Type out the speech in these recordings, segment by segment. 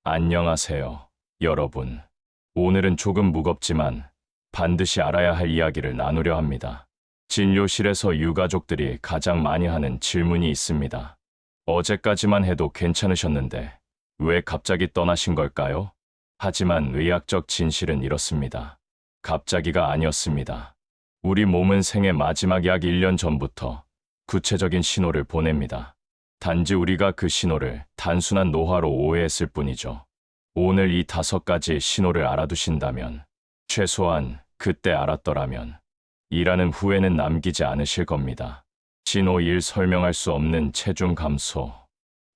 안녕하세요, 여러분. 오늘은 조금 무겁지만 반드시 알아야 할 이야기를 나누려 합니다. 진료실에서 유가족들이 가장 많이 하는 질문이 있습니다. 어제까지만 해도 괜찮으셨는데 왜 갑자기 떠나신 걸까요? 하지만 의학적 진실은 이렇습니다. 갑자기가 아니었습니다. 우리 몸은 생애 마지막 약 1년 전부터 구체적인 신호를 보냅니다. 단지 우리가 그 신호를 단순한 노화로 오해했을 뿐이죠. 오늘 이 5가지 신호를 알아두신다면, 최소한 그때 알았더라면, 일하는 후회는 남기지 않으실 겁니다. 신호 1, 설명할 수 없는 체중 감소.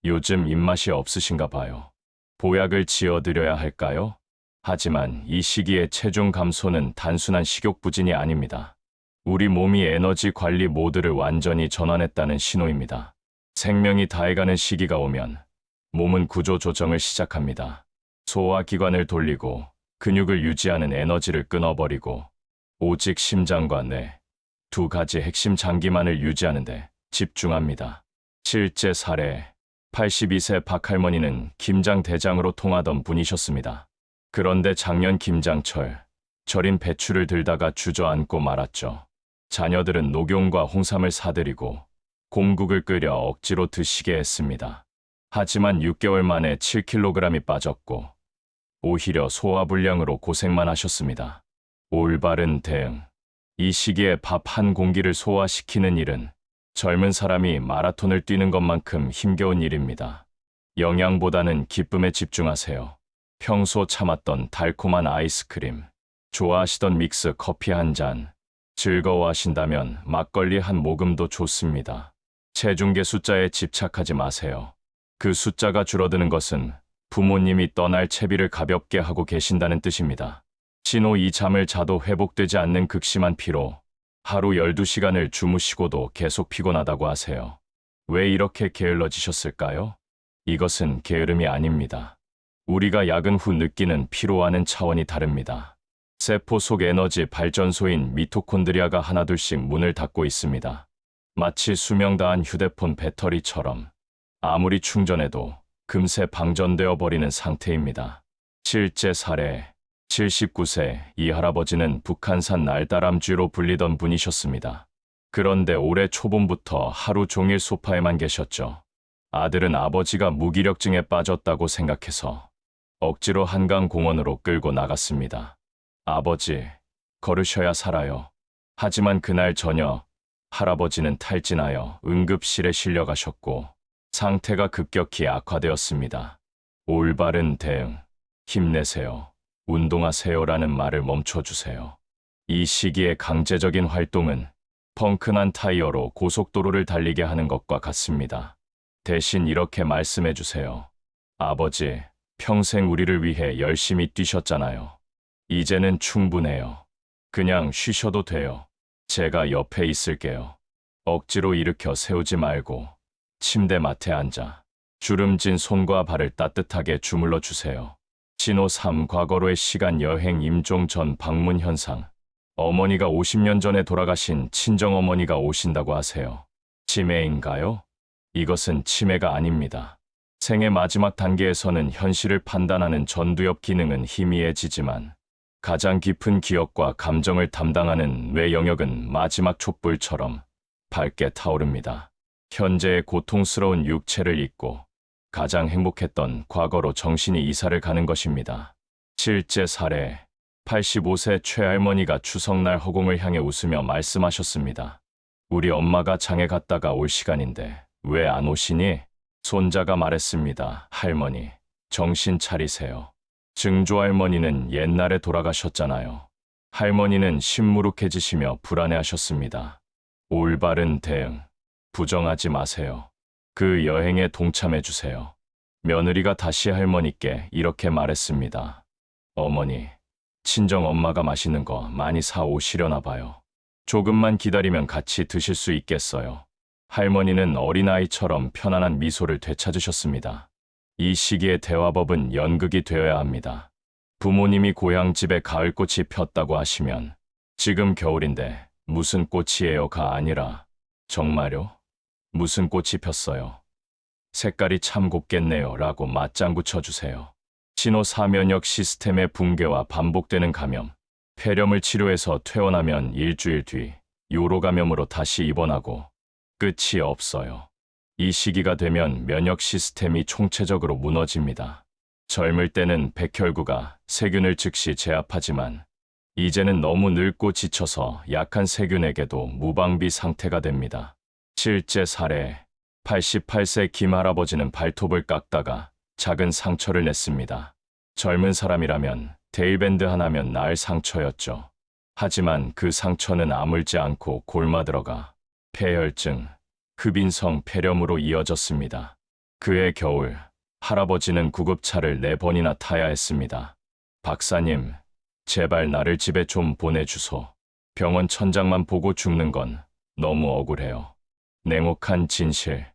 요즘 입맛이 없으신가 봐요. 보약을 지어드려야 할까요? 하지만 이 시기에 체중 감소는 단순한 식욕 부진이 아닙니다. 우리 몸이 에너지 관리 모드를 완전히 전환했다는 신호입니다. 생명이 다해가는 시기가 오면 몸은 구조 조정을 시작합니다. 소화기관을 돌리고 근육을 유지하는 에너지를 끊어버리고 오직 심장과 뇌, 2가지 핵심 장기만을 유지하는 데 집중합니다. 실제 사례, 82세 박할머니는 김장대장으로 통하던 분이셨습니다. 그런데 작년 김장철, 절인 배추를 들다가 주저앉고 말았죠. 자녀들은 녹용과 홍삼을 사들이고 곰국을 끓여 억지로 드시게 했습니다. 하지만 6개월 만에 7kg이 빠졌고 오히려 소화불량으로 고생만 하셨습니다. 올바른 대응. 이 시기에 밥 한 공기를 소화시키는 일은 젊은 사람이 마라톤을 뛰는 것만큼 힘겨운 일입니다. 영양보다는 기쁨에 집중하세요. 평소 참았던 달콤한 아이스크림, 좋아하시던 믹스 커피 한 잔, 즐거워하신다면 막걸리 한 모금도 좋습니다. 체중계 숫자에 집착하지 마세요. 그 숫자가 줄어드는 것은 부모님이 떠날 채비를 가볍게 하고 계신다는 뜻입니다. 신호 2, 잠을 자도 회복되지 않는 극심한 피로, 하루 12시간을 주무시고도 계속 피곤하다고 하세요. 왜 이렇게 게을러지셨을까요? 이것은 게으름이 아닙니다. 우리가 야근 후 느끼는 피로와는 차원이 다릅니다. 세포 속 에너지 발전소인 미토콘드리아가 하나둘씩 문을 닫고 있습니다. 마치 수명 다한 휴대폰 배터리처럼 아무리 충전해도 금세 방전되어 버리는 상태입니다. 실제 사례, 79세 이 할아버지는 북한산 날다람쥐로 불리던 분이셨습니다. 그런데 올해 초봄부터 하루 종일 소파에만 계셨죠. 아들은 아버지가 무기력증에 빠졌다고 생각해서 억지로 한강공원으로 끌고 나갔습니다. 아버지, 걸으셔야 살아요. 하지만 그날 저녁, 할아버지는 탈진하여 응급실에 실려가셨고 상태가 급격히 악화되었습니다. 올바른 대응, 힘내세요. 운동하세요라는 말을 멈춰주세요. 이 시기의 강제적인 활동은 펑크난 타이어로 고속도로를 달리게 하는 것과 같습니다. 대신 이렇게 말씀해 주세요. 아버지, 평생 우리를 위해 열심히 뛰셨잖아요. 이제는 충분해요. 그냥 쉬셔도 돼요. 제가 옆에 있을게요. 억지로 일으켜 세우지 말고 침대 맡에 앉아 주름진 손과 발을 따뜻하게 주물러 주세요. 신호 3, 과거로의 시간 여행 임종 전 방문 현상. 어머니가 50년 전에 돌아가신 친정어머니가 오신다고 하세요. 치매인가요? 이것은 치매가 아닙니다. 생의 마지막 단계에서는 현실을 판단하는 전두엽 기능은 희미해지지만 가장 깊은 기억과 감정을 담당하는 뇌 영역은 마지막 촛불처럼 밝게 타오릅니다. 현재의 고통스러운 육체를 잊고 가장 행복했던 과거로 정신이 이사를 가는 것입니다. 실제 사례, 85세 최할머니가 추석날 허공을 향해 웃으며 말씀하셨습니다. 우리 엄마가 장에 갔다가 올 시간인데 왜 안 오시니? 손자가 말했습니다. 할머니, 정신 차리세요. 증조할머니는 옛날에 돌아가셨잖아요. 할머니는 시무룩해지시며 불안해하셨습니다. 올바른 대응, 부정하지 마세요. 그 여행에 동참해 주세요. 며느리가 다시 할머니께 이렇게 말했습니다. 어머니, 친정 엄마가 맛있는 거 많이 사 오시려나 봐요. 조금만 기다리면 같이 드실 수 있겠어요. 할머니는 어린아이처럼 편안한 미소를 되찾으셨습니다. 이 시기의 대화법은 연극이 되어야 합니다. 부모님이 고향집에 가을꽃이 폈다고 하시면 지금 겨울인데 무슨 꽃이에요가 아니라 정말요? 무슨 꽃이 폈어요? 색깔이 참 곱겠네요 라고 맞장구 쳐주세요. 신호사면역 시스템의 붕괴와 반복되는 감염, 폐렴을 치료해서 퇴원하면 일주일 뒤 요로 감염으로 다시 입원하고 끝이 없어요. 이 시기가 되면 면역 시스템이 총체적으로 무너집니다. 젊을 때는 백혈구가 세균을 즉시 제압하지만 이제는 너무 늙고 지쳐서 약한 세균에게도 무방비 상태가 됩니다. 실제 사례, 88세 김할아버지는 발톱을 깎다가 작은 상처를 냈습니다. 젊은 사람이라면 데일밴드 하나면 나을 상처였죠. 하지만 그 상처는 아물지 않고 골마 들어가 폐혈증, 흡인성 폐렴으로 이어졌습니다. 그해 겨울, 할아버지는 구급차를 4번이나 타야 했습니다. 박사님, 제발 나를 집에 좀 보내주소. 병원 천장만 보고 죽는 건 너무 억울해요. 냉혹한 진실.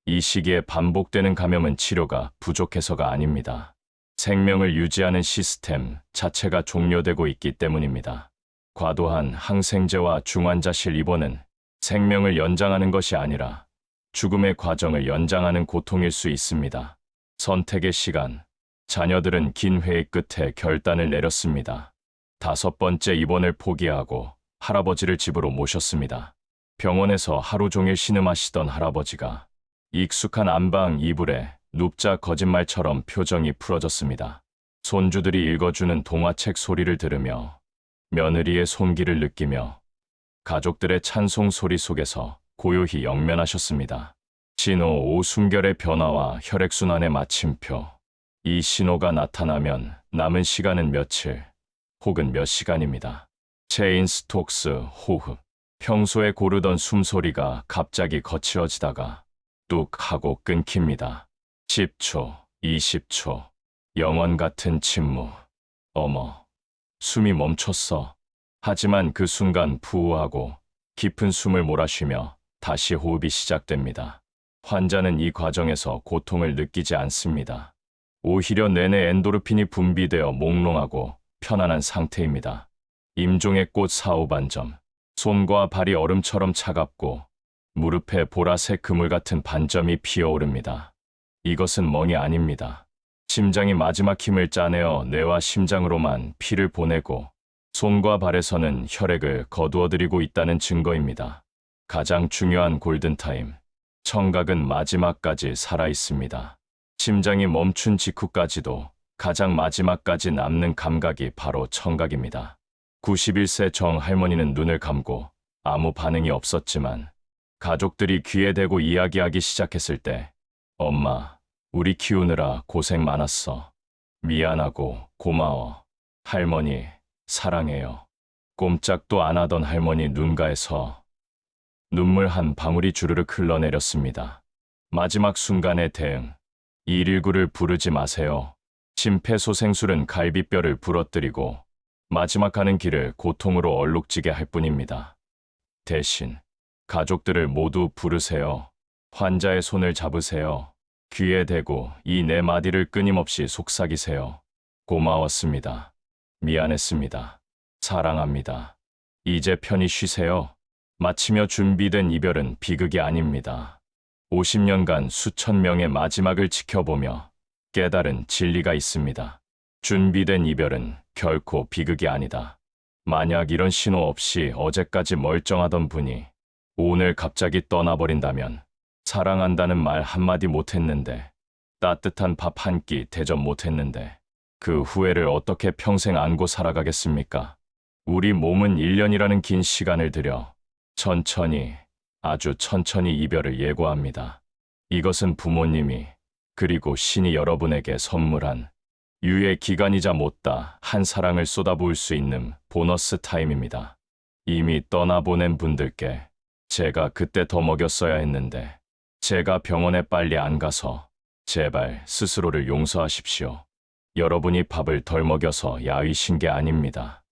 이 시기에 반복되는 감염은 치료가 부족해서가 아닙니다. 생명을 유지하는 시스템 자체가 종료되고 있기 때문입니다. 과도한 항생제와 중환자실 입원은 생명을 연장하는 것이 아니라 죽음의 과정을 연장하는 고통일 수 있습니다. 선택의 시간. 자녀들은 긴 회의 끝에 결단을 내렸습니다. 5번째 입원을 포기하고 할아버지를 집으로 모셨습니다. 병원에서 하루 종일 신음하시던 할아버지가 익숙한 안방 이불에 눕자 거짓말처럼 표정이 풀어졌습니다. 손주들이 읽어주는 동화책 소리를 들으며 며느리의 손길을 느끼며 가족들의 찬송 소리 속에서 고요히 영면하셨습니다. 신호 오순결의 변화와 혈액순환의 마침표. 이 신호가 나타나면 남은 시간은 며칠 혹은 몇 시간입니다. 체인 스톡스 호흡. 평소에 고르던 숨소리가 갑자기 거칠어지다가 뚝 하고 끊깁니다. 10초, 20초. 영원 같은 침묵. 어머, 숨이 멈췄어. 하지만 그 순간 푸우하고 깊은 숨을 몰아쉬며 다시 호흡이 시작됩니다. 환자는 이 과정에서 고통을 느끼지 않습니다. 오히려 뇌내 엔도르핀이 분비되어 몽롱하고 편안한 상태입니다. 임종의 꽃 사후반점. 손과 발이 얼음처럼 차갑고 무릎에 보라색 그물 같은 반점이 피어오릅니다. 이것은 멍이 아닙니다. 심장이 마지막 힘을 짜내어 뇌와 심장으로만 피를 보내고 손과 발에서는 혈액을 거두어들이고 있다는 증거입니다. 가장 중요한 골든타임. 청각은 마지막까지 살아있습니다. 심장이 멈춘 직후까지도 가장 마지막까지 남는 감각이 바로 청각입니다. 91세 정 할머니는 눈을 감고 아무 반응이 없었지만 가족들이 귀에 대고 이야기하기 시작했을 때 엄마, 우리 키우느라 고생 많았어. 미안하고 고마워. 할머니, 사랑해요. 꼼짝도 안 하던 할머니 눈가에서 눈물 한 방울이 주르륵 흘러내렸습니다. 마지막 순간의 대응. 119를 부르지 마세요. 심폐소생술은 갈비뼈를 부러뜨리고 마지막 가는 길을 고통으로 얼룩지게 할 뿐입니다. 대신 가족들을 모두 부르세요. 환자의 손을 잡으세요. 귀에 대고 이 네 마디를 끊임없이 속삭이세요. 고마웠습니다. 미안했습니다. 사랑합니다. 이제 편히 쉬세요. 마치며 준비된 이별은 비극이 아닙니다. 50년간 수천 명의 마지막을 지켜보며 깨달은 진리가 있습니다. 준비된 이별은 결코 비극이 아니다. 만약 이런 신호 없이 어제까지 멀쩡하던 분이 오늘 갑자기 떠나버린다면 사랑한다는 말 한마디 못했는데 따뜻한 밥 한 끼 대접 못했는데 그 후회를 어떻게 평생 안고 살아가겠습니까? 우리 몸은 1년이라는 긴 시간을 들여 천천히, 아주 천천히 이별을 예고합니다. 이것은 부모님이 그리고 신이 여러분에게 선물한 유예 기간이자 못다 한 사랑을 쏟아부을 수 있는 보너스 타임입니다. 이미 떠나보낸 분들께 제가 그때 더 먹였어야 했는데 제가 병원에 빨리 안 가서 제발 스스로를 용서하십시오. 여러분이 밥을 덜 먹여서 야위신 게 아닙니다.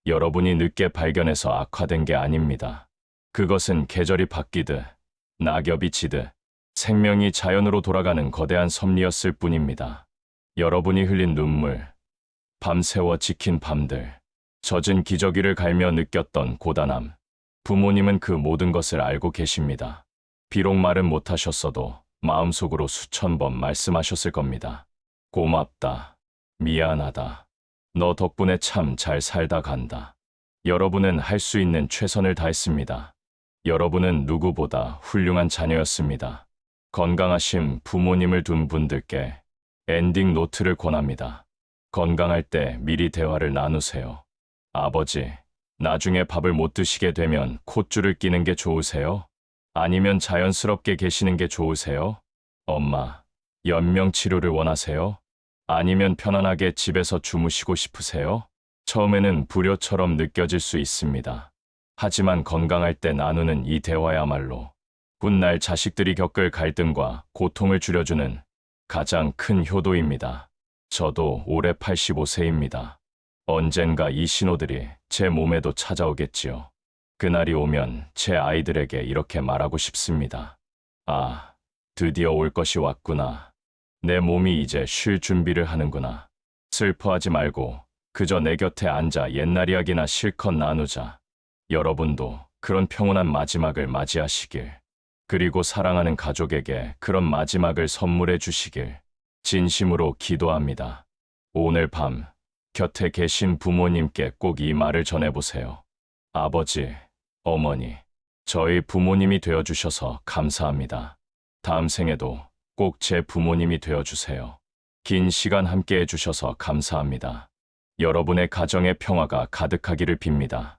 여러분이 늦게 발견해서 악화된 게 아닙니다. 그것은 계절이 바뀌듯 낙엽이 지듯 생명이 자연으로 돌아가는 거대한 섭리였을 뿐입니다. 여러분이 흘린 눈물, 밤새워 지킨 밤들, 젖은 기저귀를 갈며 느꼈던 고단함, 부모님은 그 모든 것을 알고 계십니다. 비록 말은 못하셨어도 마음속으로 수천 번 말씀하셨을 겁니다. 고맙다. 미안하다. 너 덕분에 참 잘 살다 간다. 여러분은 할 수 있는 최선을 다했습니다. 여러분은 누구보다 훌륭한 자녀였습니다. 건강하신 부모님을 둔 분들께 엔딩 노트를 권합니다. 건강할 때 미리 대화를 나누세요. 아버지, 나중에 밥을 못 드시게 되면 콧줄을 끼는 게 좋으세요? 아니면 자연스럽게 계시는 게 좋으세요? 엄마, 연명 치료를 원하세요? 아니면 편안하게 집에서 주무시고 싶으세요? 처음에는 불효처럼 느껴질 수 있습니다. 하지만 건강할 때 나누는 이 대화야말로 훗날 자식들이 겪을 갈등과 고통을 줄여주는 가장 큰 효도입니다. 저도 올해 85세입니다. 언젠가 이 신호들이 제 몸에도 찾아오겠지요. 그날이 오면 제 아이들에게 이렇게 말하고 싶습니다. 아, 드디어 올 것이 왔구나. 내 몸이 이제 쉴 준비를 하는구나. 슬퍼하지 말고 그저 내 곁에 앉아 옛날 이야기나 실컷 나누자. 여러분도 그런 평온한 마지막을 맞이하시길, 그리고 사랑하는 가족에게 그런 마지막을 선물해 주시길 진심으로 기도합니다. 오늘 밤 곁에 계신 부모님께 꼭 이 말을 전해보세요. 아버지, 어머니, 저희 부모님이 되어주셔서 감사합니다. 다음 생에도 꼭 제 부모님이 되어주세요. 긴 시간 함께 해주셔서 감사합니다. 여러분의 가정의 평화가 가득하기를 빕니다.